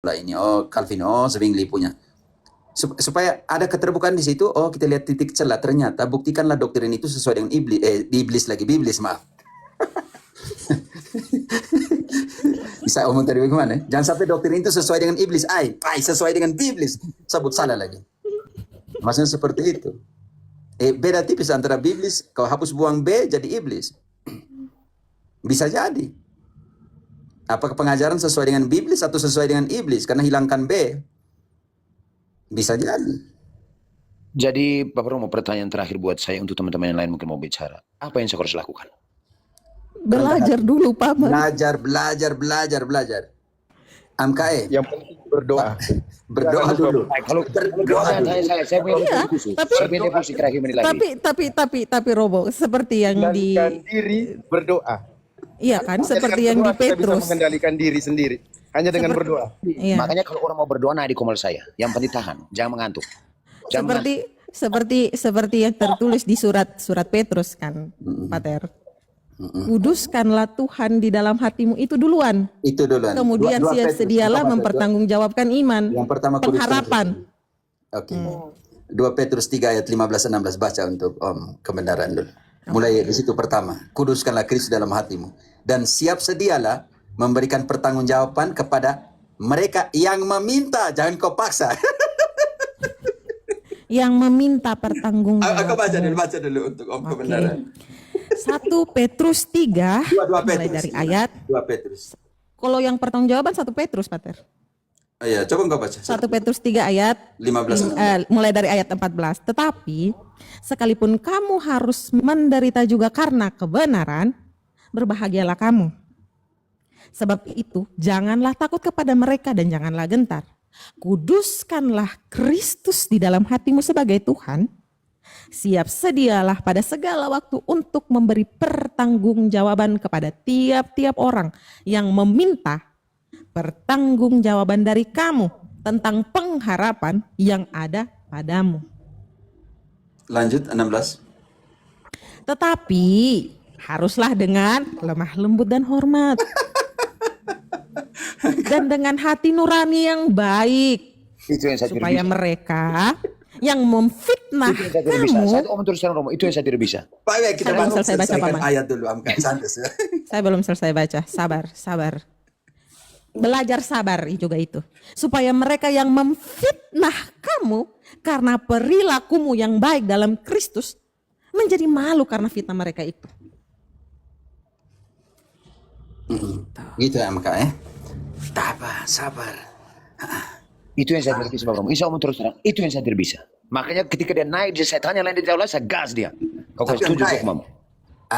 lah ini, oh Calvin, oh Zwingli punya. Supaya ada keterbukaan di situ, oh kita lihat titik celah, ternyata buktikanlah doktrin itu sesuai dengan biblis, maaf. Bisa omong tadi bagaimana? Jangan sampai doktrin itu sesuai dengan iblis, sesuai dengan biblis, sebut salah lagi. Maksudnya seperti itu. Beda tipis antara biblis, kau hapus buang B jadi iblis. Bisa jadi. Apakah pengajaran sesuai dengan biblis atau sesuai dengan iblis? Karena hilangkan B. Bisa jadi. Jadi Bapak Romo, pertanyaan terakhir buat saya untuk teman-teman yang lain mungkin mau bicara. Apa yang saya harus lakukan? Belajar dulu, Paman. Belajar. MKE. Yang penting berdoa. Berdoa dulu. Kalau saya punya diskusi. Saya punya diskusi terakhir menit lagi. Tapi Robo, seperti yang di Mengendalikan diri berdoa. Iya kan, Hanya seperti dengan yang di berdoa kita bisa Petrus. mengendalikan diri sendiri. Hanya dengan berdoa. Iya. Makanya kalau orang mau berdoa naik di komal saya. Yang penting tahan, jangan mengantuk. Seperti yang tertulis di surat Petrus kan, Pater. Kuduskanlah Tuhan di dalam hatimu itu duluan. Kemudian sedialah mempertanggungjawabkan iman. Yang pertama pengharapan. Oke. 2 Petrus 3 ayat 15-16 baca untuk kebenaran dulu. Mulai di situ pertama. Kuduskanlah Kristus dalam hatimu dan siap sedialah memberikan pertanggungjawaban kepada mereka yang meminta, jangan kau paksa. Yang meminta pertanggungjawaban. Aku baca dulu untuk kebenaran. 1 Petrus 3 mulai dari ayat 2 Petrus. Kalau yang pertanggungjawaban 1 Petrus, Pater. Iya, coba engkau baca. 1 Petrus 3 ayat 15. Mulai dari ayat 14. Tetapi sekalipun kamu harus menderita juga karena kebenaran, berbahagialah kamu. Sebab itu janganlah takut kepada mereka dan janganlah gentar. Kuduskanlah Kristus di dalam hatimu sebagai Tuhan. Siap sedialah pada segala waktu untuk memberi pertanggungjawaban kepada tiap-tiap orang yang meminta pertanggungjawaban dari kamu tentang pengharapan yang ada padamu. Lanjut 16. Tetapi haruslah dengan lemah lembut dan hormat. Dan dengan hati nurani yang baik. Itu yang saya tidak supaya bisa. mereka yang memfitnah Itu yang saya tidak bisa. kamu. Saya omong terus terang Romo, itu yang saya tidak bisa. Pak, kita Saya belum baru selesai baca, selesaikan Paman. ayat dulu, santai ya. Saya belum selesai baca. Sabar. Belajar sabar juga itu. Supaya mereka yang memfitnah kamu karena perilakumu yang baik dalam Kristus menjadi malu karena fitnah mereka itu. Gitu ya MK ya. Tabah, sabar. Itu yang saya tidak bisa Bapak Romo. Saya omong terus terang, itu yang saya tidak bisa. Makanya ketika dia naik, saya tanya lain dia saya gas dia. Kau Tapi setuju MK, Sokmam?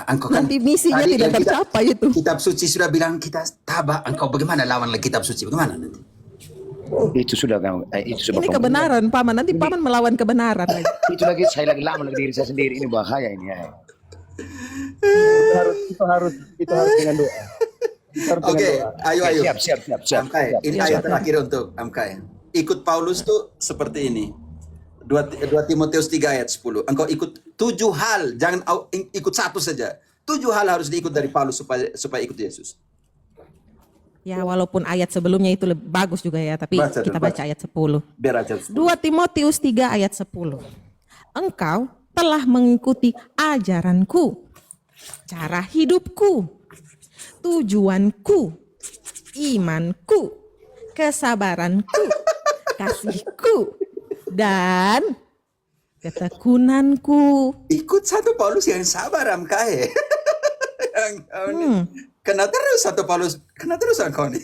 Engkau kan Nanti misinya tadi tidak yang tercapai itu. Kitab suci sudah bilang kita tabah. Engkau bagaimana lawan lagi kitab suci? Bagaimana nanti? Itu sudah itu sudah Ini Bapak Romo. kebenaran, Paman. Nanti Paman melawan kebenaran lagi. Itu lagi saya lagi lama lagi diri saya sendiri, ini bahaya ini ya. Itu harus dengan doa. Oke, ayo. Siap. MK, ini ayat terakhir untuk MK. Ikut Paulus tuh seperti ini. 2 Timotius 3 ayat 10. Engkau ikut 7 hal, jangan ikut satu saja. 7 hal harus diikut dari Paulus supaya ikut Yesus. Ya, walaupun ayat sebelumnya itu bagus juga ya, tapi kita baca ayat 10. Biar aja. 2 Timotius 3 ayat 10. Engkau telah mengikuti ajaranku, cara hidupku, tujuanku, imanku, kesabaranku, kasihku, dan ketekunanku. Ikut satu Paulus yang sabar MK. Kena terus satu Paulus, kena terus engkau nih.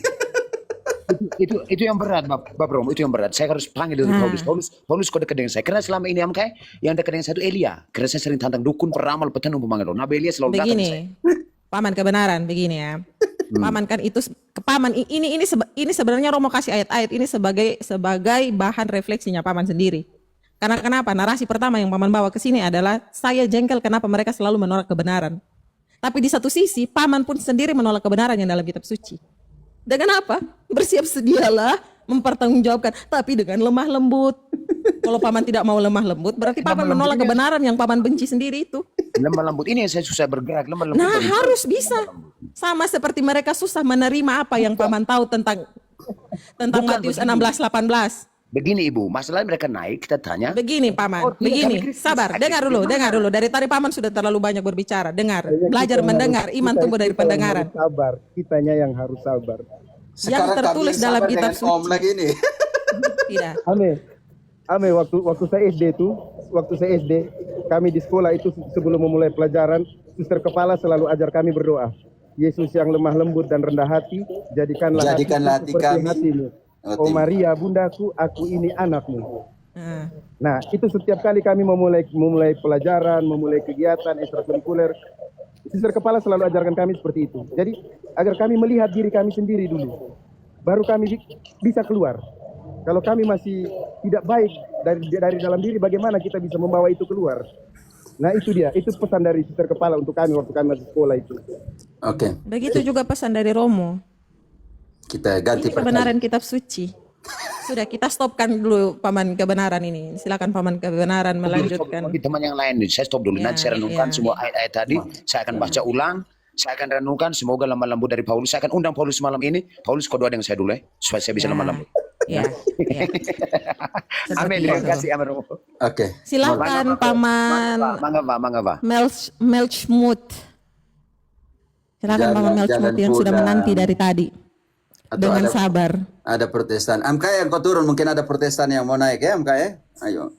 Itu yang berat Bapak Romo, itu yang berat. Saya harus panggil dari Paulus kau dekat dengan saya. Karena selama ini yang dekat dengan saya itu Elia. Karena saya sering tantang dukun, peramal, petanung, pemanggil. Nabi Elia selalu datang ke saya. Paman kebenaran begini ya. Paman kan itu Paman ini sebenarnya Romo kasih ayat-ayat ini sebagai bahan refleksinya Paman sendiri. Karena kenapa? Narasi pertama yang Paman bawa ke sini adalah saya jengkel kenapa mereka selalu menolak kebenaran. Tapi di satu sisi Paman pun sendiri menolak kebenaran yang dalam kitab suci. Dengan apa? Bersiap sedialah mempertanggungjawabkan, tapi dengan lemah lembut. Kalau Paman tidak mau lemah lembut, berarti Paman menolak kebenaran yang Paman benci sendiri itu. Lemah lembut ini yang saya susah bergerak. Lemah lembut. Nah, harus bisa. Sama seperti mereka susah menerima apa yang Paman tahu tentang Tentang Bukan Matius begini. 16-18. Begini Ibu, masalahnya mereka naik, kita tanya. Begini Paman, Oh, iya, begini, kami Kristen. sabar, dengar dulu. Dari tadi Paman sudah terlalu banyak berbicara, dengar, Kayaknya belajar kita mendengar, harus- iman kita- tumbuh dari kita yang pendengaran. harus sabar. Kitanya yang harus sabar. Sekarang tertulis kami dalam sabar kitab dengan Om suci. lagi nih. Tidak. Ame waktu saya SD tuh, kami di sekolah itu sebelum memulai pelajaran, suster kepala selalu ajar kami berdoa. Yesus yang lemah lembut dan rendah hati, jadikanlah Jadikanlah hati hatiku seperti kami. hatimu. Oh Maria, bundaku, aku ini anakmu. Nah, Nah, itu setiap kali kami memulai pelajaran, memulai kegiatan ekstrakurikuler, suster kepala selalu ajarkan kami seperti itu. Jadi, agar kami melihat diri kami sendiri dulu, baru kami bisa keluar. Kalau kami masih tidak baik dari dalam diri, bagaimana kita bisa membawa itu keluar? Nah, itu dia. Itu pesan dari suster kepala untuk kami waktu kami masih sekolah itu. Oke, begitu juga pesan dari Romo. kita ganti Ini kebenaran kitab suci. Sudah, kita stopkan dulu Paman kebenaran ini. Silakan Paman kebenaran melanjutkan. Bagi teman yang lain, saya stop dulu. Ya, Nanti saya renungkan ya, semua ayat-ayat tadi. Saya akan baca ulang. Saya akan renungkan. Semoga lemah lembut dari Paulus. Saya akan undang Paulus malam ini. Paulus kau doa dengan saya dulu ya, supaya saya bisa lemah lembut. Ya, ya. Amin. Seperti Terima itu. kasih. Amin. Oke. Silakan Paman Mangga Pak. Melchmut. Silakan Paman Melchmut yang sudah pulang. menanti dari tadi Atau dengan ada- sabar. Ada Protestan. Amka yang kau turun, mungkin ada Protestan yang mau naik ya, Amka ya? Ayo.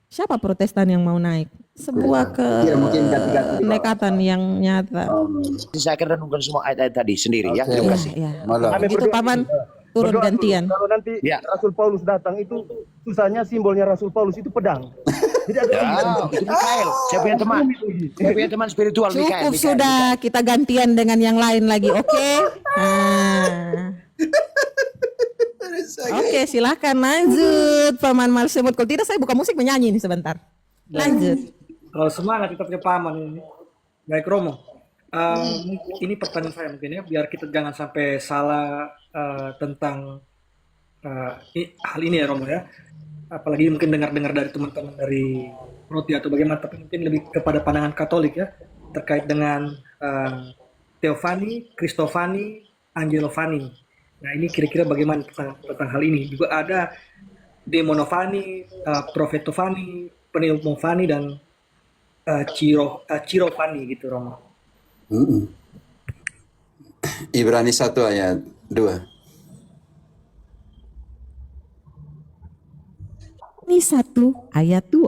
Siapa Protestan yang mau naik? Sebuah Iya, mungkin ganti-ganti. kenekatan yang nyata. Saya akan renungkan semua ayat-ayat tadi sendiri ya. Oke. Terima Ya, kasih. ya. Malam. Begitu Paman turun Berdoa dulu. gantian. Kalau nanti Ya. Rasul Paulus datang itu susahnya simbolnya Rasul Paulus itu pedang. Jadi ada Itu Mikael. Saya punya teman. Saya punya teman spiritual Mikael. Cukup sudah, kita gantian dengan yang lain lagi, oke? Nah. Oke, silakan lanjut Paman Melchmut. Kalau tidak saya buka musik menyanyi nih sebentar. Lanjut. Kalau semangat kita punya paman ini. Baik Romo. Ini pertanyaan saya mungkin ya, biar kita jangan sampai salah tentang hal ini ya Romo ya. Apalagi mungkin dengar-dengar dari teman-teman dari Roti atau bagaimana, tapi mungkin lebih kepada pandangan Katolik ya terkait dengan Theophany, Cristofani, Angelovani. Nah ini kira-kira bagaimana tentang hal ini? Juga ada Demonovani, Profetovani, Pneumovani dan Cirovani gitu Romo. Ibrani 1 ayat 2. Ini 1 ayat 2.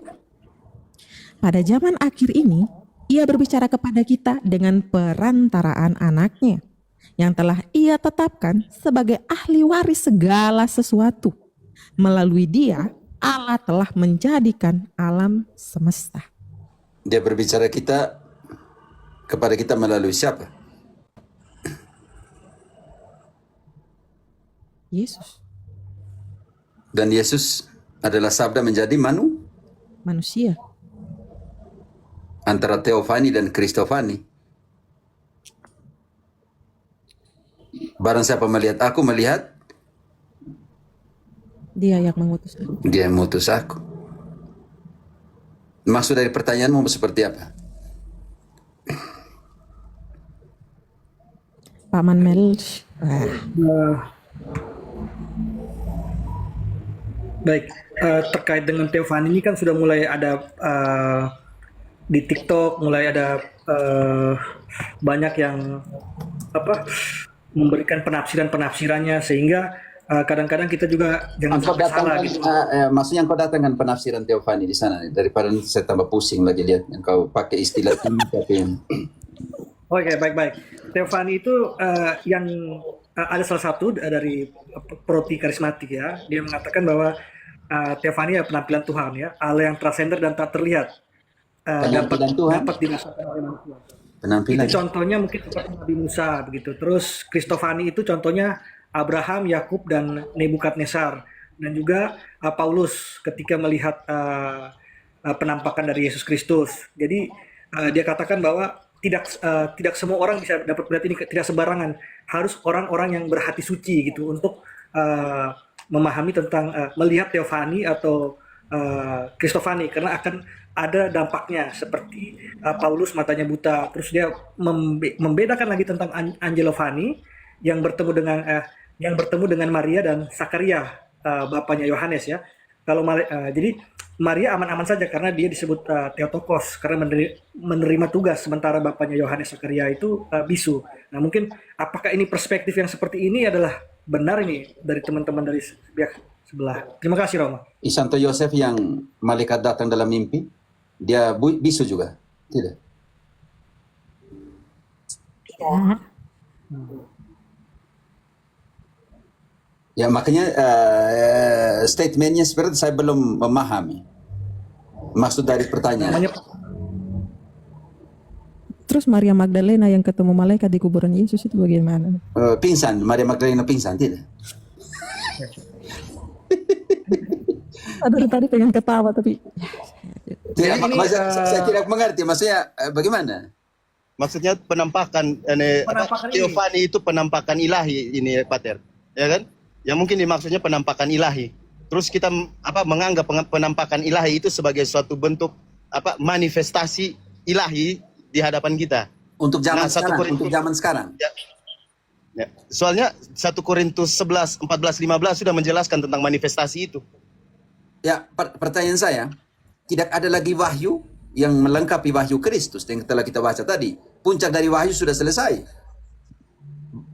Pada zaman akhir ini, ia berbicara kepada kita dengan perantaraan anaknya, yang telah ia tetapkan sebagai ahli waris segala sesuatu. Melalui dia, Allah telah menjadikan alam semesta. Dia berbicara kepada kita melalui siapa? Yesus, Dan Yesus adalah sabda menjadi manusia. antara Theophany dan Cristofani. Barang siapa melihat aku, melihat Dia yang mengutus aku. dia yang mengutus aku. Maksud dari pertanyaanmu seperti apa? Paman Melch. Baik, terkait dengan Theophany ini kan sudah mulai ada di TikTok, mulai ada banyak yang memberikan penafsirannya sehingga kadang-kadang kita juga jangan Engkau sampai salah datangkan, gitu. maksudnya engkau datangkan penafsiran Theophany di sana daripada saya tambah pusing lagi lihat engkau pakai istilah ini tapi Oke, baik-baik. Theophany itu yang ada salah satu dari proti karismatik ya. Dia mengatakan bahwa Theophany adalah penampilan Tuhan ya, Allah yang transender dan tak terlihat. Penampilan Tuhan? Dapat dirasakan oleh manusia. penampilan. Itu contohnya mungkin seperti Nabi Musa begitu. Terus Cristofani itu contohnya Abraham, Yakub dan Nebukadnezar. Dan juga Paulus ketika melihat penampakan dari Yesus Kristus. Jadi dia katakan bahwa tidak semua orang bisa dapat melihat ini, tidak sembarangan. Harus orang-orang yang berhati suci gitu untuk memahami tentang melihat Theophany atau Cristofani, karena akan ada dampaknya seperti Paulus matanya buta. Terus dia membedakan lagi tentang Angelovani yang bertemu dengan yang bertemu dengan Maria dan Zakaria, bapaknya Yohanes ya. Jadi Maria aman-aman saja karena dia disebut Theotokos karena menerima tugas, sementara bapaknya Yohanes Zakaria itu bisu. Nah mungkin apakah ini perspektif yang seperti ini adalah benar ini dari teman-teman dari pihak sebelah. Terima kasih Romo. Santo Yosef yang malaikat datang dalam mimpi, dia bisu juga? Tidak. Tidak. Ya makanya statementnya seperti saya belum memahami maksud dari pertanyaan. Namanya Terus Maria Magdalena yang ketemu malaikat di kuburan Yesus itu bagaimana? Pingsan, Maria Magdalena pingsan, tidak? Dari tadi pengen ketawa tapi Tidak, Jadi ini, saya tidak mengerti, maksudnya bagaimana? Maksudnya penampakan Penampakan ini. Teofani itu penampakan ilahi ini Pater, ya kan? Yang mungkin dimaksudnya penampakan ilahi. Terus kita menganggap penampakan ilahi itu sebagai suatu bentuk manifestasi ilahi di hadapan kita. Untuk zaman Nah, satu sekarang, Korintus- untuk zaman sekarang. Ya. Soalnya 1 Korintus 11, 14, 15 sudah menjelaskan tentang manifestasi itu. Ya, pertanyaan saya, tidak ada lagi wahyu yang melengkapi wahyu Kristus yang telah kita baca tadi. Puncak dari wahyu sudah selesai.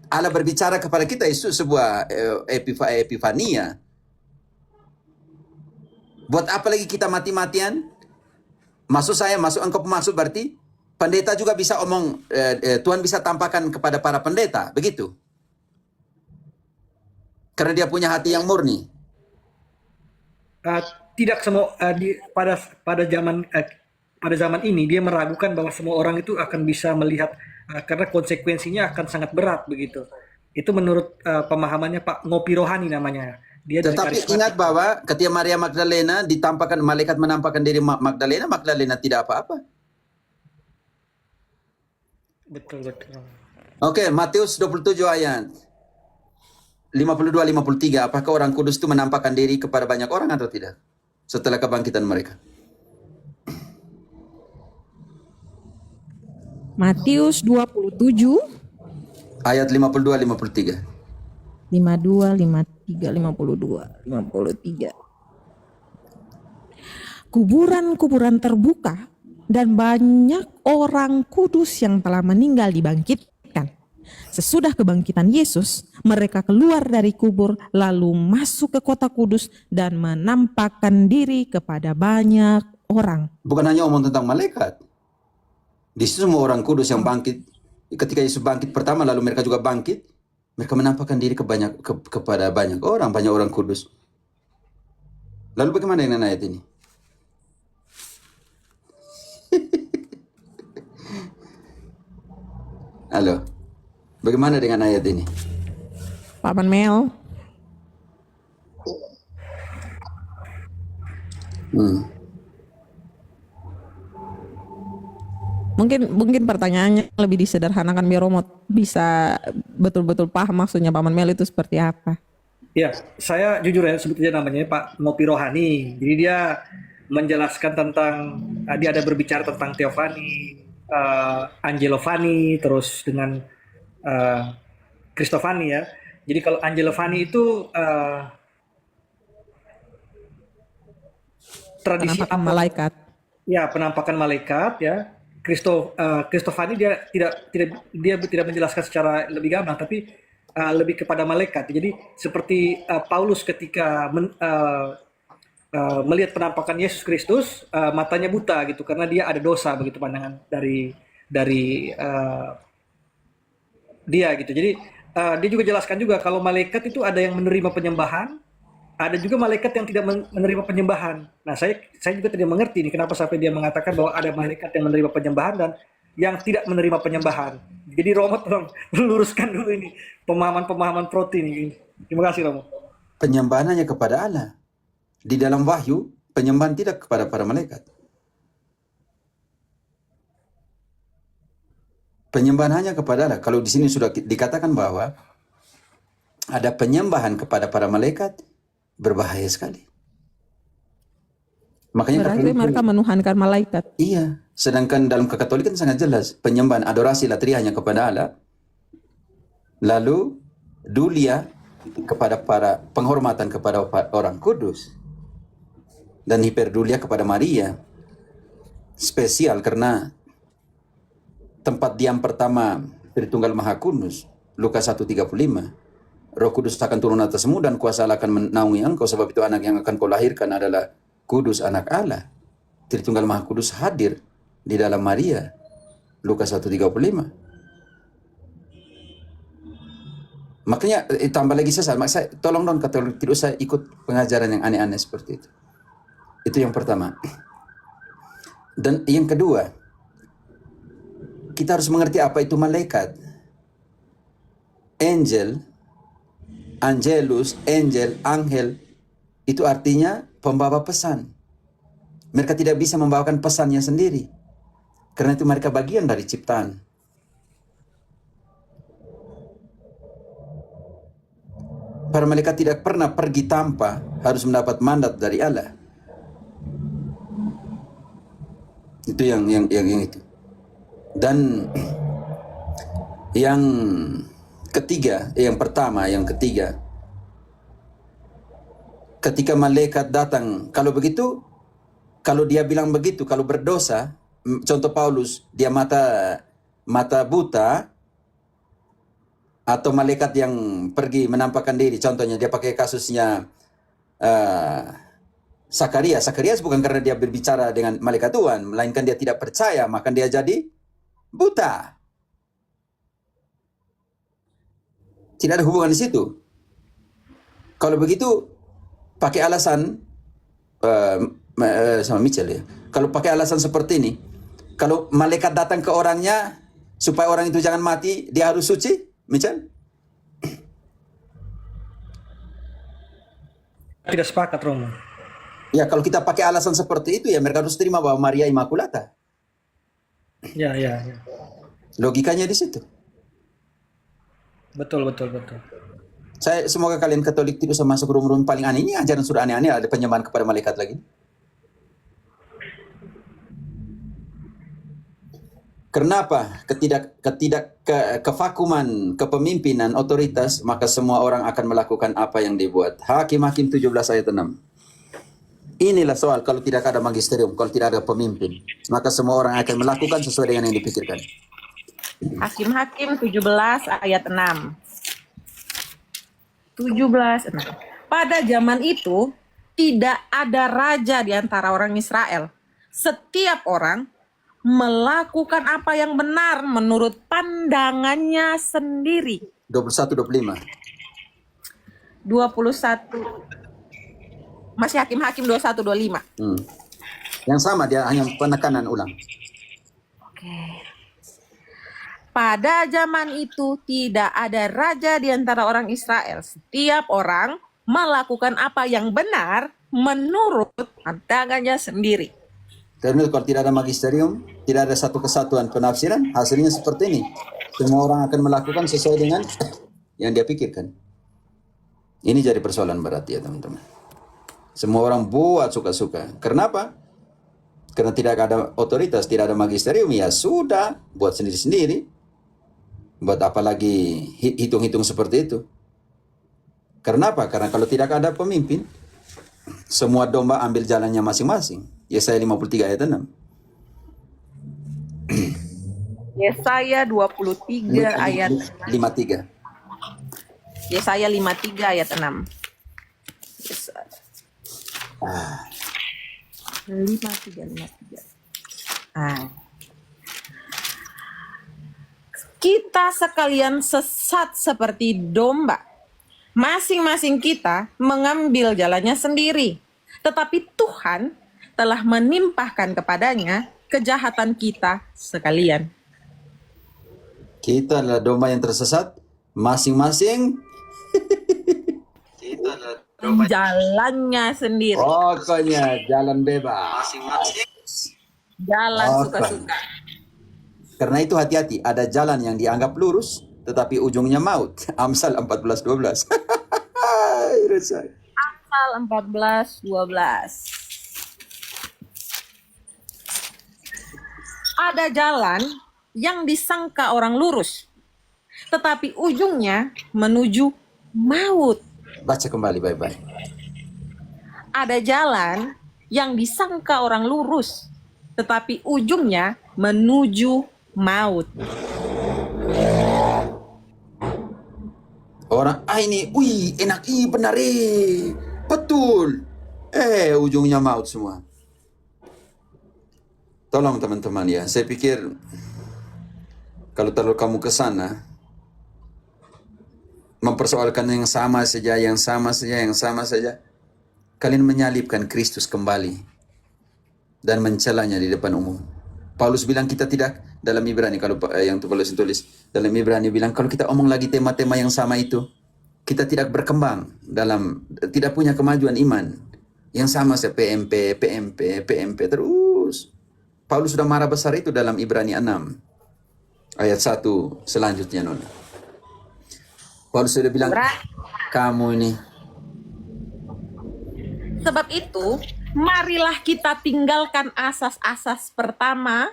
Allah berbicara kepada kita itu sebuah epifania. Buat apa lagi kita mati-matian? Maksud saya, engkau maksud berarti pendeta juga bisa omong, Tuhan bisa tampakkan kepada para pendeta, begitu? Karena dia punya hati yang murni. tidak semua pada zaman ini dia meragukan bahwa semua orang itu akan bisa melihat karena konsekuensinya akan sangat berat begitu. Itu menurut pemahamannya Pak Ngopi Rohani namanya. Dia dari Tetapi karismatik. ingat bahwa ketika Maria Magdalena ditampakkan, malaikat menampakkan diri Magdalena tidak apa-apa. Betul. Oke, Matius 27 ayat 52-53. Apakah orang kudus itu menampakkan diri kepada banyak orang atau tidak? Setelah kebangkitan mereka. Matius 27 Ayat 52-53. 52, 53, 52, 53. Kuburan-kuburan terbuka dan banyak orang kudus yang telah meninggal dibangkitkan. Sesudah kebangkitan Yesus, mereka keluar dari kubur lalu masuk ke kota kudus dan menampakkan diri kepada banyak orang. Bukan hanya omong tentang malaikat. Di situ semua orang kudus yang bangkit. Ketika Yesus bangkit pertama, lalu mereka juga bangkit. Mereka menampakkan diri kepada banyak orang kudus. Lalu bagaimana dengan ayat ini? Halo, bagaimana dengan ayat ini? Pak Manmel, mungkin pertanyaannya lebih disederhanakan biar Romo bisa betul-betul paham maksudnya Pak Manmel itu seperti apa. Ya, saya jujur ya sebut aja namanya Pak Ngopi Rohani. Jadi dia menjelaskan tentang dia ada berbicara tentang Theophany, Angelophany, terus dengan Christophany ya. Jadi kalau Angelophany itu tradisi Penampakan malaikat. ya penampakan malaikat ya. Christophany dia tidak menjelaskan secara lebih gamblang tapi lebih kepada malaikat. Jadi seperti Paulus ketika melihat penampakan Yesus Kristus matanya buta gitu karena dia ada dosa begitu pandangan dari dia gitu. Jadi dia juga jelaskan juga kalau malaikat itu ada yang menerima penyembahan, ada juga malaikat yang tidak menerima penyembahan. Nah, saya juga tidak mengerti nih kenapa sampai dia mengatakan bahwa ada malaikat yang menerima penyembahan dan yang tidak menerima penyembahan. Jadi Romo tolong luruskan dulu ini pemahaman proti ini. Terima kasih Romo. Penyembahan hanya kepada Allah. Di dalam wahyu, penyembahan tidak kepada para malaikat. Penyembahan hanya kepada Allah. Kalau di sini sudah dikatakan bahwa ada penyembahan kepada para malaikat, berbahaya sekali. Makanya Berarti mereka menuhankan malaikat. iya, sedangkan dalam kekatolikan sangat jelas penyembahan adorasi latria hanya kepada Allah. Lalu dulia kepada para penghormatan kepada orang kudus dan hiperdulia kepada Maria spesial karena tempat diam pertama Tritunggal Maha Kudus. Lukas 1:35. Roh Kudus akan turun atasmu dan kuasa Allah akan menaungi engkau, sebab itu anak yang akan kau lahirkan adalah kudus, anak Allah. Tritunggal Maha Kudus hadir di dalam Maria. Lukas 1:35. Makanya tambah lagi sesat. Saya tolong dong Katolik tidak usah ikut pengajaran yang aneh-aneh seperti itu. Itu yang pertama. Dan yang kedua, kita harus mengerti apa itu malaikat. Angel, angelus, angel, angel, itu artinya pembawa pesan. Mereka tidak bisa membawakan pesannya sendiri. Karena itu mereka bagian dari ciptaan. Para malaikat tidak pernah pergi tanpa harus mendapat mandat dari Allah. Itu yang itu. Dan yang ketiga, yang ketiga, ketika malaikat datang, kalau begitu, kalau dia bilang begitu, kalau berdosa, contoh Paulus, dia mata buta, atau malaikat yang pergi menampakkan diri, contohnya dia pakai kasusnya Sakarias. Sakarias bukan karena dia berbicara dengan malaikat Tuhan, melainkan dia tidak percaya, maka dia jadi buta. Tidak ada hubungan di situ. Kalau begitu, pakai alasan sama Mitchell ya. Kalau pakai alasan seperti ini, kalau malaikat datang ke orangnya supaya orang itu jangan mati, dia harus suci, Mitchell? Tidak sepakat, Romo. Ya, kalau kita pakai alasan seperti itu, ya mereka harus terima bahwa Maria Immaculata. Ya. Logikanya di situ. Betul. Semoga kalian Katolik tidak usah masuk room paling aneh. Ini ajaran sudah aneh-aneh, ada penyembahan kepada malaikat lagi. Kenapa? Kevakuman kepemimpinan otoritas, maka semua orang akan melakukan apa yang dibuat. Hakim-Hakim 17 ayat 6. Inilah soal, kalau tidak ada magisterium, kalau tidak ada pemimpin, maka semua orang akan melakukan sesuai dengan yang dipikirkan. Hakim-Hakim 17 ayat 6. 17:6. Pada zaman itu tidak ada raja di antara orang Israel. Setiap orang melakukan apa yang benar menurut pandangannya sendiri. 21-25. 21. Masih Hakim-Hakim 21-25. Yang sama, dia hanya penekanan ulang. Oke. Pada zaman itu tidak ada raja di antara orang Israel. Setiap orang melakukan apa yang benar menurut pandangannya sendiri. Karena kalau tidak ada magisterium, tidak ada satu kesatuan penafsiran, hasilnya seperti ini. Semua orang akan melakukan sesuai dengan yang dia pikirkan. Ini jadi persoalan berat ya teman-teman. Semua orang buat suka-suka. Kenapa? Karena tidak ada otoritas, tidak ada magisterium, ya sudah, buat sendiri-sendiri. Buat apa lagi hitung-hitung seperti itu? Kenapa? Karena kalau tidak ada pemimpin, semua domba ambil jalannya masing-masing. Yesaya 53 ayat 6. Yesaya 23 ayat 53. Yesaya 53 ayat 6. 53. Kita sekalian sesat seperti domba. Masing-masing kita mengambil jalannya sendiri. Tetapi Tuhan telah menimpahkan kepadanya kejahatan kita sekalian. Kita adalah domba yang tersesat, masing-masing kita adalah domba Jalannya sendiri. pokoknya jalan bebas. Jalan Oke. suka-suka. Karena itu hati-hati, ada jalan yang dianggap lurus tetapi ujungnya maut. Amsal 14:12. Amsal 14:12. Ada jalan yang disangka orang lurus, tetapi ujungnya menuju maut. Baca kembali baik-baik. Ada jalan yang disangka orang lurus, tetapi ujungnya menuju maut. Orang, ini, wih, enak, benar, betul. Ujungnya maut semua. Tolong teman-teman ya, saya pikir kalau terlalu kamu ke sana, mempersoalkan yang sama saja, kalian menyalibkan Kristus kembali dan mencelanya di depan umum. Paulus bilang kita tidak, dalam Ibrani, kalau yang Paulus tulis, dalam Ibrani bilang kalau kita omong lagi tema-tema yang sama itu, kita tidak berkembang tidak punya kemajuan iman. Yang sama saja PMP terus. Paulus sudah marah besar itu dalam Ibrani 6 ayat 1 selanjutnya, Nona. Paulus sudah bilang, kamu ini. Sebab itu, marilah kita tinggalkan asas-asas pertama,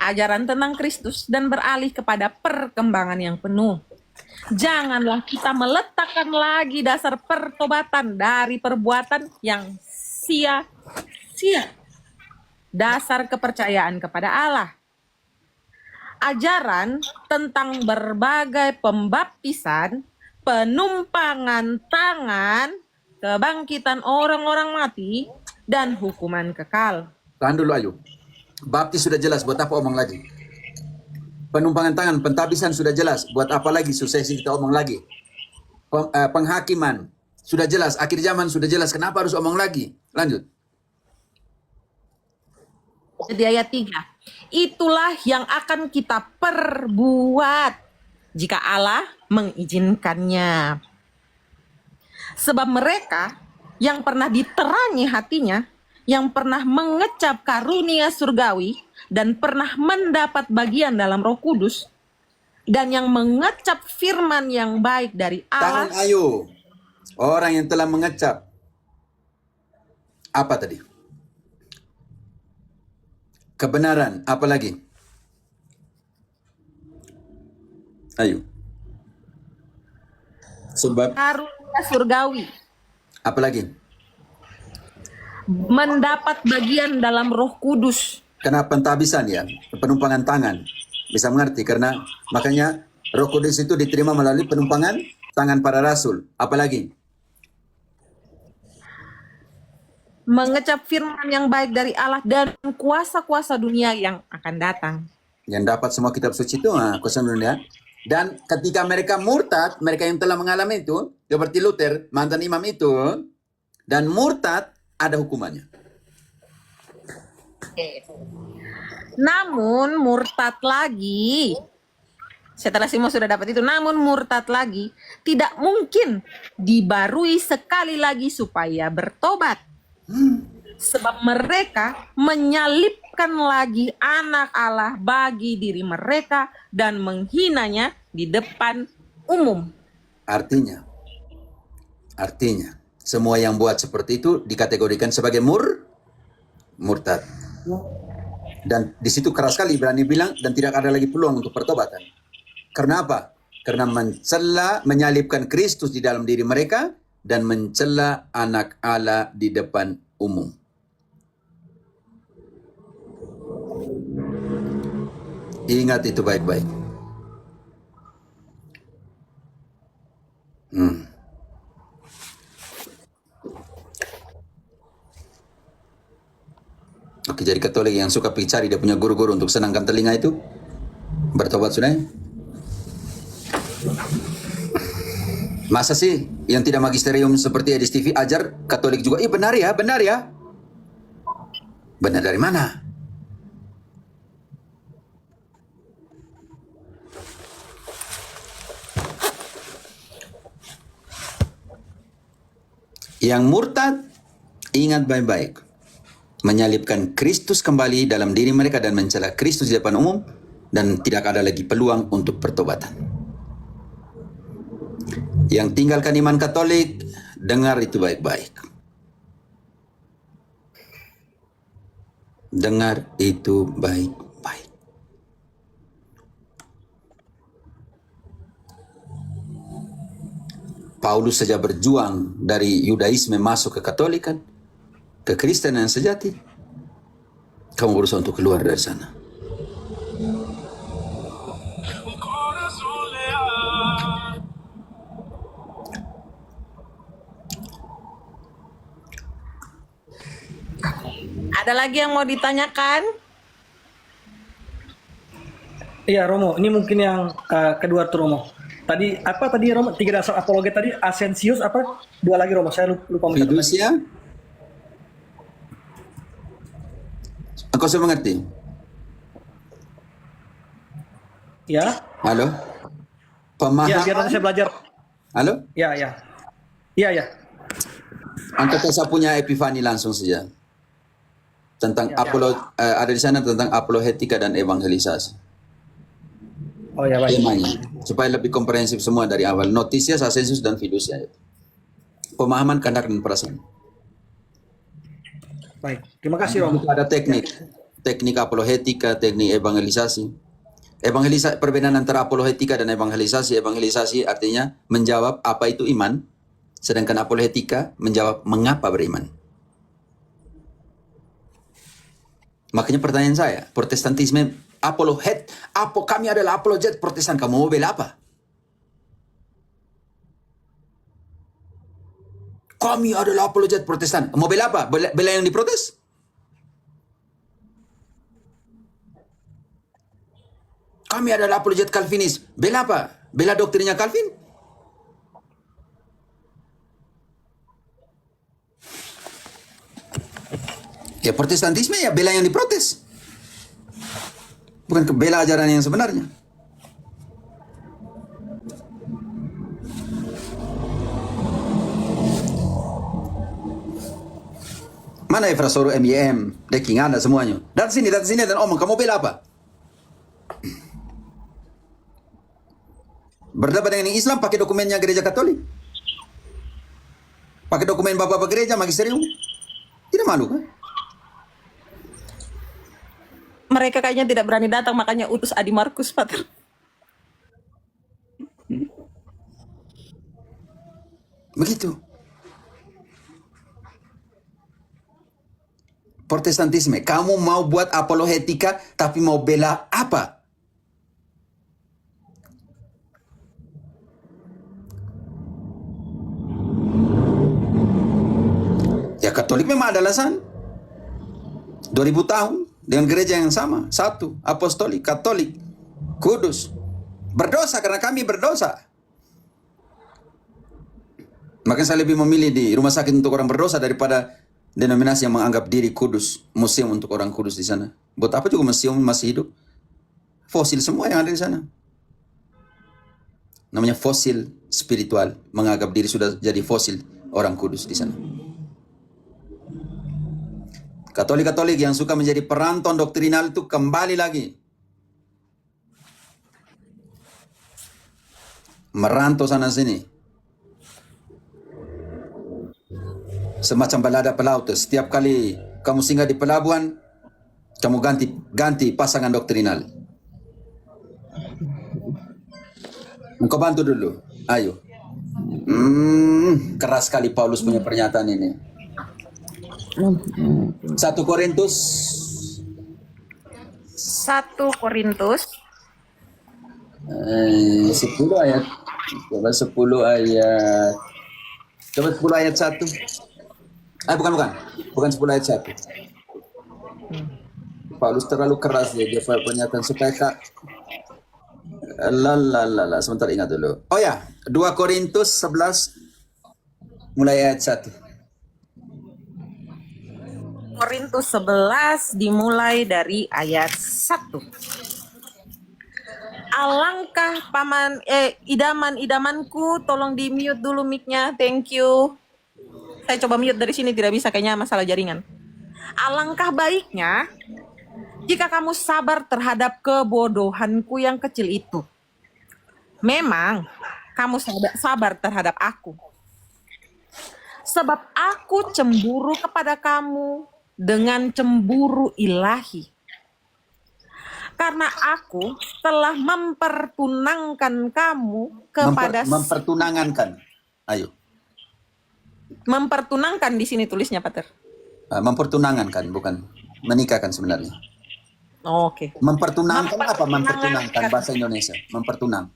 ajaran tentang Kristus, dan beralih kepada perkembangan yang penuh. Janganlah kita meletakkan lagi dasar pertobatan dari perbuatan yang sia-sia. Dasar kepercayaan kepada Allah. Ajaran tentang berbagai pembaptisan, penumpangan tangan, kebangkitan orang-orang mati, dan hukuman kekal. Tahan dulu, ayo. Baptis sudah jelas, buat apa omong lagi? Penumpangan tangan, pentabisan sudah jelas, buat apa lagi suksesi kita omong lagi? Penghakiman sudah jelas, akhir zaman sudah jelas, kenapa harus omong lagi? Lanjut. Jadi ayat 3, itulah yang akan kita perbuat jika Allah mengizinkannya. Sebab mereka yang pernah diterangi hatinya, yang pernah mengecap karunia surgawi, dan pernah mendapat bagian dalam Roh Kudus, dan yang mengecap firman yang baik dari Allah. Tangan ayo. Orang yang telah mengecap. Apa tadi? Kebenaran, apa lagi? Ayo. Sebab, Karunia surgawi, apa lagi? mendapat bagian dalam Roh Kudus. Karena pentabisan ya, penumpangan tangan. Bisa mengerti, karena makanya Roh Kudus itu diterima melalui penumpangan tangan para rasul. Apa lagi? Mengecap firman yang baik dari Allah dan kuasa-kuasa dunia yang akan datang. Yang dapat semua kitab suci itu, kuasa dunia. Dan ketika mereka murtad, mereka yang telah mengalami itu, seperti Luther, mantan imam itu, dan murtad, ada hukumannya. Namun murtad lagi, setelah semua sudah dapat itu, namun murtad lagi tidak mungkin dibarui sekali lagi supaya bertobat. Sebab mereka menyalibkan lagi anak Allah bagi diri mereka dan menghinanya di depan umum. Artinya, semua yang buat seperti itu dikategorikan sebagai murtad. Dan di situ keras sekali Ibrani bilang, dan tidak ada lagi peluang untuk pertobatan. Karena apa? Karena menyalibkan Kristus di dalam diri mereka dan mencela anak Allah di depan umum. Ingat itu baik-baik. Oke, jadi Katolik yang suka pergi cari dia punya guru-guru untuk senangkan telinga itu, bertobat sudah ya? Masa sih yang tidak magisterium seperti Edis TV ajar Katolik juga? Benar ya, benar ya. Benar dari mana? Yang murtad, ingat baik-baik. Menyalibkan Kristus kembali dalam diri mereka dan mencela Kristus di depan umum, dan tidak ada lagi peluang untuk pertobatan. Yang tinggalkan iman Katolik, dengar itu baik-baik. Dengar itu baik-baik. Paulus saja berjuang dari Yudaisme masuk ke Katolikan, ke Kristen yang sejati. Kamu berusaha untuk keluar dari sana. Ada lagi yang mau ditanyakan? Iya Romo, ini mungkin yang kedua tuh Romo. Tadi apa tadi Romo? 3 dasar apologet tadi, Asensius apa? 2 lagi Romo, saya lupa mencatat. Fidusia. Engkau sudah mengerti? Ya, Halo? ya biar nanti saya belajar. Halo? Ya, ya. Iya, ya. Angkat saya punya epifani langsung saja. Tentang ada di sana tentang apologetika dan evangelisasi. Oh ya, baik. Temanya, supaya lebih komprehensif semua dari awal. Notisias, asensus, dan fidusia. Pemahaman kehendak dan perasaan. Baik. Terima kasih Romo. Itu ada teknik apologetika, teknik evangelisasi. Perbedaan antara apologetika dan evangelisasi. Evangelisasi artinya menjawab apa itu iman, sedangkan apologetika menjawab mengapa beriman. Makanya pertanyaan saya, Protestantisme kami adalah apologet Protestan, kamu mau bela apa? Kami adalah apologet Protestan, mau bela apa? Bela yang diprotes? Kami adalah apologet Calvinis, bela apa? Bela doktrinnya Calvin? Ya Protestantisme ya bela yang diprotes. Bukan bela ajaran yang sebenarnya. Mana Efrasoro MYM, Deking ada semuanya. Datang sini dan omong, kamu bela apa? Berdebat dengan Islam pakai dokumennya gereja Katolik. Pakai dokumen bapak-bapak gereja magisterium. Tidak malu kan? Mereka kayaknya tidak berani datang, makanya utus Adi Markus, Pater. Begitu. Protestantisme, kamu mau buat apologetika tapi mau bela apa? Ya Katolik memang ada alasan. 2000 tahun dengan gereja yang sama, satu, apostolik, katolik, kudus. Berdosa karena kami berdosa. Makanya saya lebih memilih di rumah sakit untuk orang berdosa daripada denominasi yang menganggap diri kudus, museum untuk orang kudus di sana. Buat apa juga museum masih hidup? Fosil semua yang ada di sana. Namanya fosil spiritual, menganggap diri sudah jadi fosil orang kudus di sana. Katolik-Katolik yang suka menjadi peranton doktrinal itu kembali lagi. Merantau sana-sini. Semacam balada pelaut. Setiap kali kamu singgah di pelabuhan, kamu ganti pasangan doktrinal. Engkau bantu dulu. Ayo. Keras sekali Paulus punya pernyataan ini. 1 Korintus 1 Korintus 10 ayat. Coba 10 ayat. Coba 10 ayat 1. Bukan 10 ayat 1. Paulus terlalu keras dia pernyataan supaya sebentar ingat dulu. Oh ya, 2 Korintus 11 mulai ayat 1. Korintus 11 dimulai dari ayat 1. Alangkah idamanku, tolong di mute dulu mic-nya, thank you. Saya coba mute dari sini, tidak bisa, kayaknya masalah jaringan. Alangkah baiknya jika kamu sabar terhadap kebodohanku yang kecil itu. Memang kamu sabar terhadap aku. Sebab aku cemburu kepada kamu dengan cemburu ilahi. Karena aku telah mempertunangkan kamu kepada Ayo. Mempertunangkan di sini tulisnya, Pater. Mempertunangan kan, bukan menikahkan sebenarnya. Oh, oke. Mempertunangkan apa? Mempertunangkan bahasa Indonesia. Mempertunang.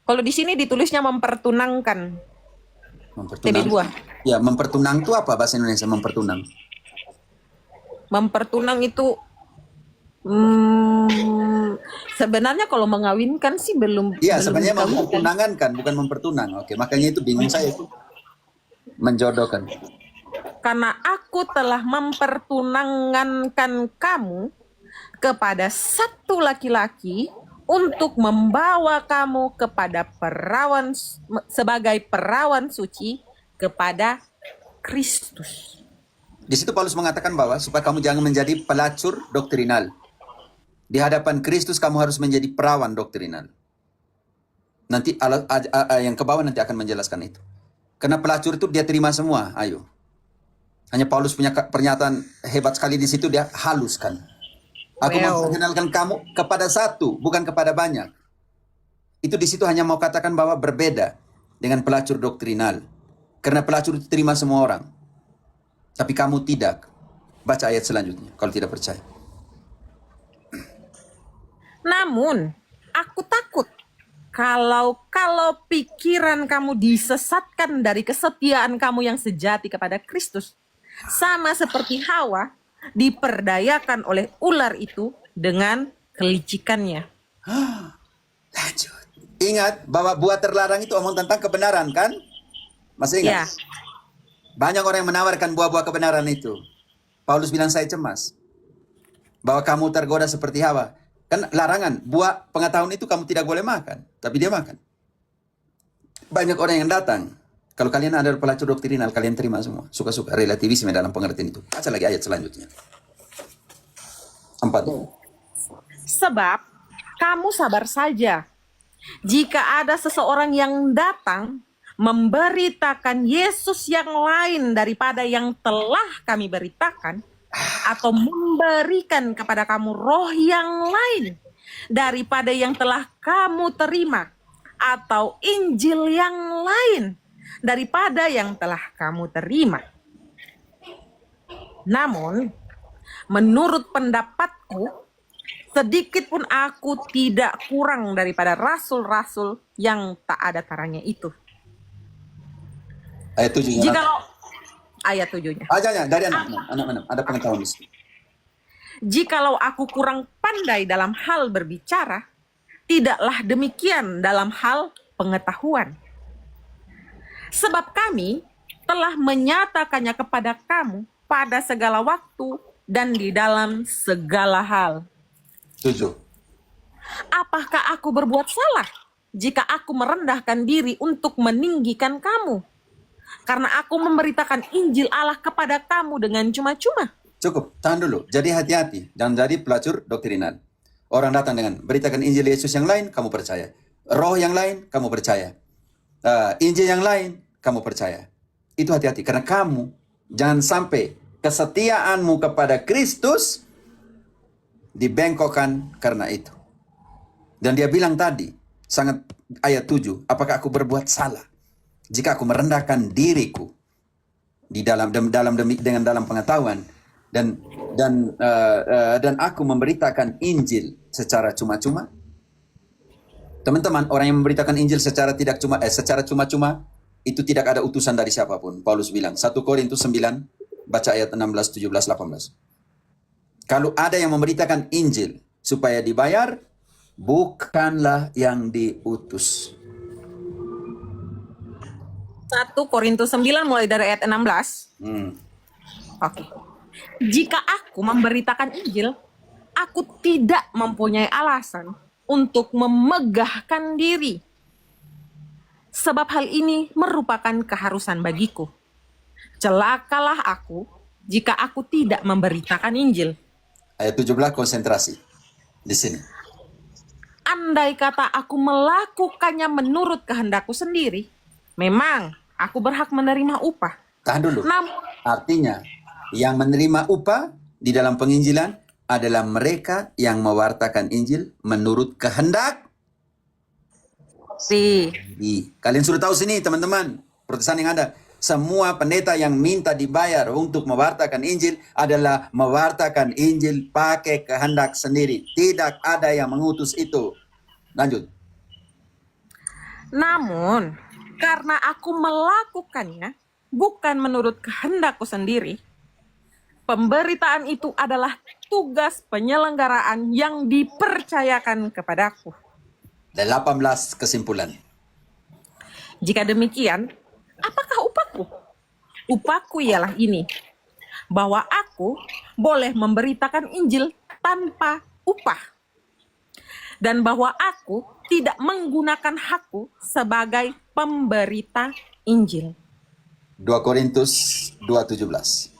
Kalau di sini ditulisnya mempertunangkan. Mempertunang. TB2. Ya, mempertunang itu apa bahasa Indonesia? Mempertunang. Mempertunang itu sebenarnya kalau mengawinkan sih belum. Iya, belum sebenarnya dikawinkan. mempertunangan kan, bukan mempertunang. Oke, makanya itu bingung saya itu. Menjodohkan. Karena aku telah mempertunangankan kamu kepada satu laki-laki untuk membawa kamu kepada perawan sebagai perawan suci kepada Kristus. Di situ Paulus mengatakan bahwa supaya kamu jangan menjadi pelacur doktrinal. Di hadapan Kristus kamu harus menjadi perawan doktrinal. Nanti yang ke bawah nanti akan menjelaskan itu. Karena pelacur itu dia terima semua, ayo. Hanya Paulus punya pernyataan hebat sekali di situ, dia haluskan. Aku mau mengenalkan kamu kepada satu, bukan kepada banyak. Itu di situ hanya mau katakan bahwa berbeda dengan pelacur doktrinal. Karena pelacur itu terima semua orang. Tapi kamu tidak. Baca ayat selanjutnya kalau tidak percaya. Namun, aku takut kalau pikiran kamu disesatkan dari kesetiaan kamu yang sejati kepada Kristus, sama seperti Hawa diperdayakan oleh ular itu dengan kelicikannya. Lanjut. Ingat bahwa buah terlarang itu omong tentang kebenaran kan? Masih Ya, ingat? Banyak orang yang menawarkan buah-buah kebenaran itu. Paulus bilang saya cemas. Bahwa kamu tergoda seperti Hawa. Kan larangan, buah pengetahuan itu kamu tidak boleh makan. Tapi dia makan. Banyak orang yang datang. Kalau kalian ada pelacur doktrinal, kalian terima semua. Suka-suka, relativisme dalam pengertian itu. Baca lagi ayat selanjutnya. 4. sebab kamu sabar saja. Jika ada seseorang yang datang memberitakan Yesus yang lain daripada yang telah kami beritakan, atau memberikan kepada kamu roh yang lain daripada yang telah kamu terima, atau Injil yang lain daripada yang telah kamu terima. Namun, menurut pendapatku, sedikit pun aku tidak kurang daripada rasul-rasul yang tak ada taranya itu. Ayat 7. Jikalau ayat 7-nya. Ajanya dari anak ada pengetahuan di situ. Jikalau aku kurang pandai dalam hal berbicara, tidaklah demikian dalam hal pengetahuan. Sebab kami telah menyatakannya kepada kamu pada segala waktu dan di dalam segala hal. 7. Apakah aku berbuat salah jika aku merendahkan diri untuk meninggikan kamu? Karena aku memberitakan Injil Allah kepada kamu dengan cuma-cuma. Cukup, tahan dulu. Jadi hati-hati dan jadi pelacur doktrinal. Orang datang dengan beritakan Injil Yesus yang lain, kamu percaya. Roh yang lain, kamu percaya. Injil yang lain, kamu percaya. Itu hati-hati. Karena kamu jangan sampai kesetiaanmu kepada Kristus dibengkokkan karena itu. Dan dia bilang tadi, sangat ayat 7, apakah aku berbuat salah jika aku merendahkan diriku di dalam pengetahuan dan aku memberitakan Injil secara cuma-cuma? Teman-teman, orang yang memberitakan Injil secara cuma-cuma itu tidak ada utusan dari siapapun. Paulus bilang 1 Korintus 9 baca ayat 16, 17, 18. Kalau ada yang memberitakan Injil supaya dibayar, bukanlah yang diutus. 1 Korintus 9 mulai dari ayat 16. Oke. Jika aku memberitakan Injil, aku tidak mempunyai alasan untuk memegahkan diri. Sebab hal ini merupakan keharusan bagiku. Celakalah aku jika aku tidak memberitakan Injil. Ayat 17 konsentrasi di sini. Andai kata aku melakukannya menurut kehendakku sendiri, memang aku berhak menerima upah. Tahan dulu. Namun, Artinya, yang menerima upah di dalam penginjilan adalah mereka yang mewartakan Injil menurut kehendak. Kalian sudah tahu sini teman-teman. Protestan yang ada. Semua pendeta yang minta dibayar untuk mewartakan Injil adalah mewartakan Injil pakai kehendak sendiri. Tidak ada yang mengutus itu. Lanjut. Namun, karena aku melakukannya bukan menurut kehendakku sendiri, pemberitaan itu adalah tugas penyelenggaraan yang dipercayakan kepadaku. 18 kesimpulan. Jika demikian, apakah upahku? Upahku ialah ini, bahwa aku boleh memberitakan Injil tanpa upah, dan bahwa aku tidak menggunakan hakku sebagai pemberita Injil. 2 Korintus 2:17.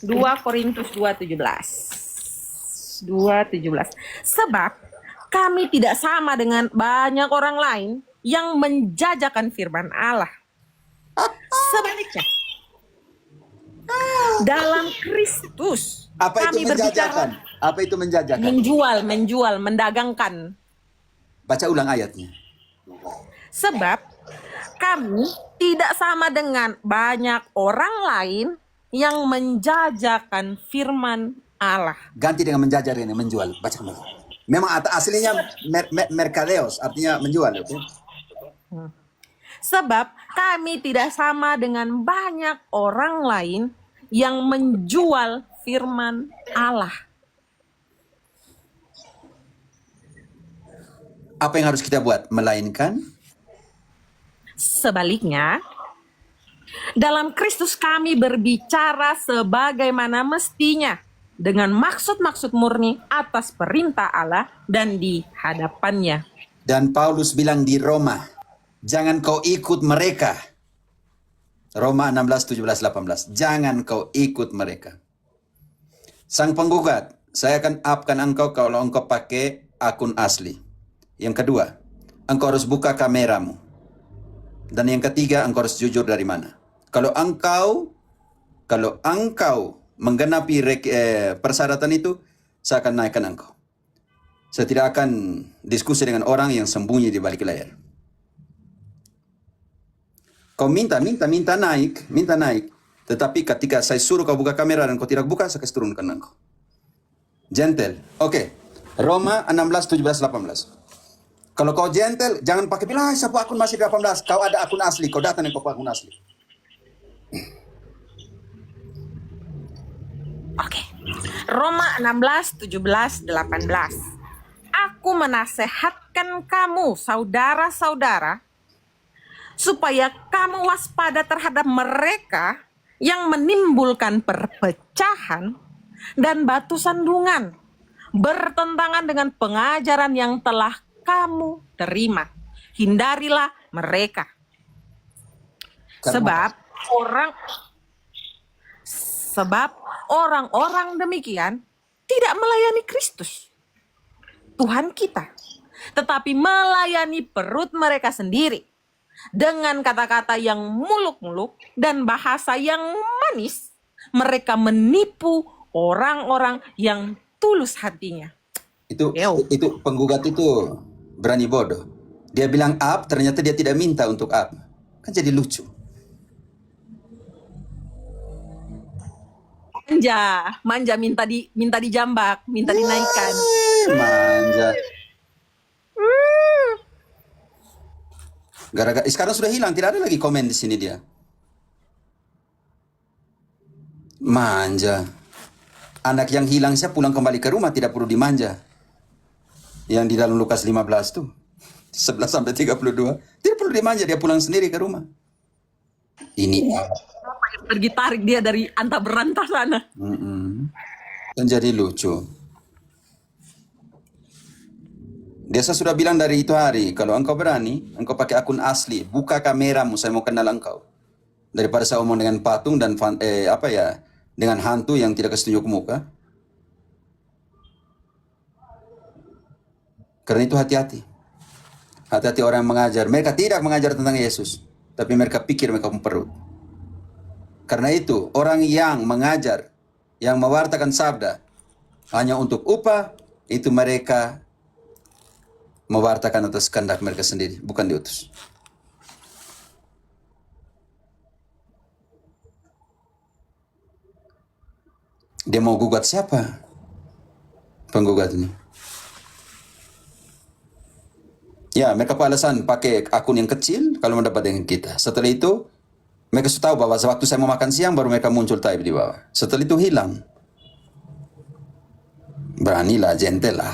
2 Korintus 2:17. 2:17. Sebab kami tidak sama dengan banyak orang lain yang menjajakan firman Allah. Sebaliknya, dalam Kristus Apa itu kami menjajakan? berbicara Apa itu menjajakan? menjual, mendagangkan. Baca ulang ayatnya. Sebab kami tidak sama dengan banyak orang lain yang menjajakan firman Allah. Ganti dengan menjajar ini, menjual. Baca kembali. Memang aslinya merkadeos, artinya menjual. Okay? Sebab kami tidak sama dengan banyak orang lain yang menjual firman Allah. Apa yang harus kita buat? Melainkan Sebaliknya, dalam Kristus kami berbicara sebagaimana mestinya, dengan maksud-maksud murni atas perintah Allah dan di hadapannya. dan Paulus bilang di Roma, jangan kau ikut mereka. Roma 16:17-18. Jangan kau ikut mereka. Sang penggugat, saya akan upkan engkau kalau engkau pakai akun asli. Yang kedua, engkau harus buka kameramu. Dan yang ketiga, engkau harus jujur dari mana. Kalau engkau menggenapi persyaratan itu, saya akan naikkan engkau. Saya tidak akan diskusi dengan orang yang sembunyi di balik layar. Kau minta naik. Tetapi ketika saya suruh kau buka kamera dan kau tidak buka, saya kasih turunkan engkau. Gentle. Oke. Roma 16:17-18. Kalau kau gentle, jangan pakai bilang, siapa akun masih 18. Kau ada akun asli, kau datang dan kau akun asli. Oke. Roma 16:17-18. Aku menasehatkan kamu, saudara-saudara, supaya kamu waspada terhadap mereka yang menimbulkan perpecahan dan batu sandungan, bertentangan dengan pengajaran yang telah kamu terima. Hindarilah mereka. Sebab orang-orang demikian tidak melayani Kristus, Tuhan kita, tetapi melayani perut mereka sendiri dengan kata-kata yang muluk-muluk dan bahasa yang manis. Mereka menipu orang-orang yang tulus hatinya. Itu penggugat itu berani bodoh. Dia bilang up, ternyata dia tidak minta untuk up. Kan jadi lucu. Manja minta dijambak, minta dinaikkan. Manja. Gara-gara sekarang sudah hilang, tidak ada lagi komen di sini dia. Manja. Anak yang hilang saya pulang kembali ke rumah tidak perlu dimanja. Yang di dalam Lukas 15 tuh 11-32 tidak perlu dimanja, dia pulang sendiri ke rumah. Ini Pergi tarik dia dari anta berantah sana. kan jadi lucu. Dia sudah bilang dari itu hari, kalau engkau berani, engkau pakai akun asli, buka kameramu, saya mau kenal engkau. Daripada saya omong dengan patung dan dengan hantu yang tidak kasih tunjuk muka. Karena itu hati-hati. Hati-hati orang yang mengajar. Mereka tidak mengajar tentang Yesus, tapi mereka pikir mereka perut. Karena itu, orang yang mengajar, yang mewartakan sabda, hanya untuk upah, itu mereka mewartakan atas kehendak mereka sendiri, bukan diutus. Dia mau gugat siapa? Penggugatnya. Ya, mereka alasan pakai akun yang kecil kalau mendapat dengan kita. Setelah itu, mereka sudah tahu bahwa sewaktu saya mau makan siang, baru mereka muncul type di bawah. Setelah itu hilang. Beranilah, gentle lah.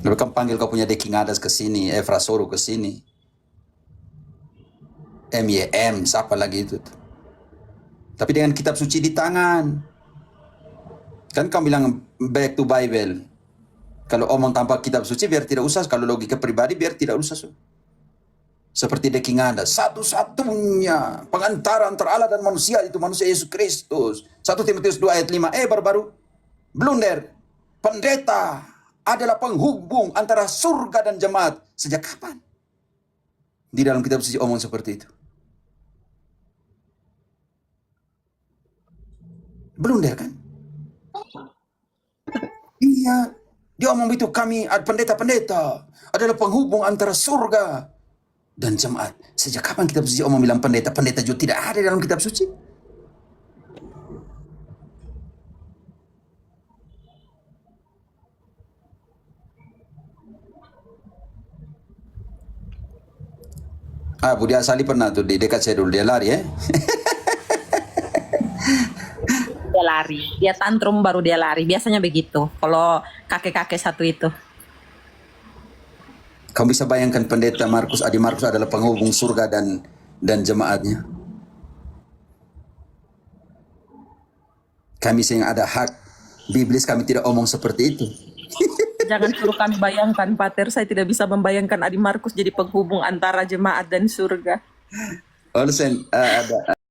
Lalu kan panggil kau punya Deki Ngadas ke sini, Efrasoro ke sini. MYM, siapa lagi itu? Tapi dengan kitab suci di tangan. Kan kamu bilang back to Bible. Kalau omong tanpa kitab suci biar tidak usah. Kalau logika pribadi biar tidak usah. Seperti Deki Ngadas. Satu-satunya pengantara antara Allah dan manusia itu manusia Yesus Kristus. 1 Timotius 2 ayat 5. Baru-baru. Blunder. Pendeta adalah penghubung antara surga dan jemaat. Sejak kapan? Di dalam kitab suci omong seperti itu. Blunder kan? Iya. Dia omong itu kami pendeta-pendeta adalah penghubung antara surga dan jemaat. Sejak kapan kitab suci omong bilang pendeta? Pendeta juga tidak ada dalam kitab suci. Budi Asali pernah tuh di dekat saya dulu. Dia lari Dia lari, dia tantrum baru dia lari. Biasanya begitu. Kalau kakek-kakek satu itu. Kamu bisa bayangkan pendeta Markus, Adi Markus adalah penghubung surga dan jemaatnya. Kami yang ada hak biblis, kami tidak omong seperti itu. Jangan suruh kami bayangkan, Pater. Saya tidak bisa membayangkan Adi Markus jadi penghubung antara jemaat dan surga. Olsen ada